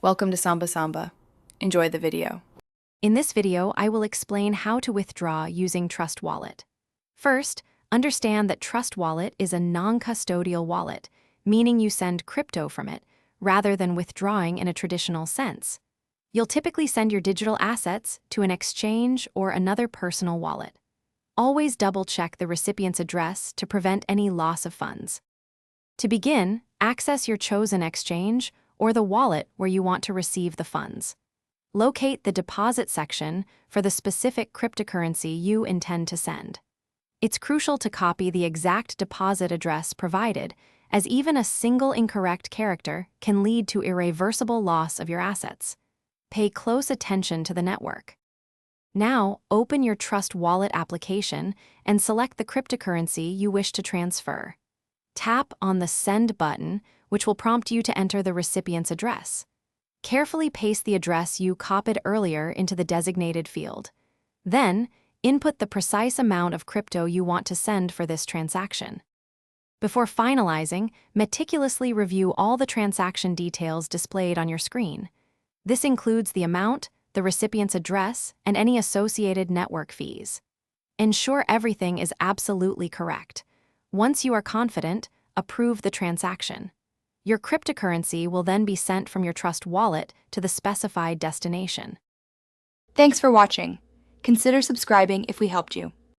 Welcome to Samba Samba. Enjoy the video. In this video, I will explain how to withdraw using Trust Wallet. First, understand that Trust Wallet is a non-custodial wallet, meaning you send crypto from it, rather than withdrawing in a traditional sense. You'll typically send your digital assets to an exchange or another personal wallet. Always double-check the recipient's address to prevent any loss of funds. To begin, access your chosen exchange or the wallet where you want to receive the funds. Locate the deposit section for the specific cryptocurrency you intend to send. It's crucial to copy the exact deposit address provided, as even a single incorrect character can lead to irreversible loss of your assets. Pay close attention to the network. Now, open your Trust Wallet application and select the cryptocurrency you wish to transfer. Tap on the Send button, which will prompt you to enter the recipient's address. Carefully paste the address you copied earlier into the designated field. Then, input the precise amount of crypto you want to send for this transaction. Before finalizing, meticulously review all the transaction details displayed on your screen. This includes the amount, the recipient's address, and any associated network fees. Ensure everything is absolutely correct. Once you are confident, approve the transaction. Your cryptocurrency will then be sent from your Trust Wallet to the specified destination. Thanks for watching. Consider subscribing if we helped you.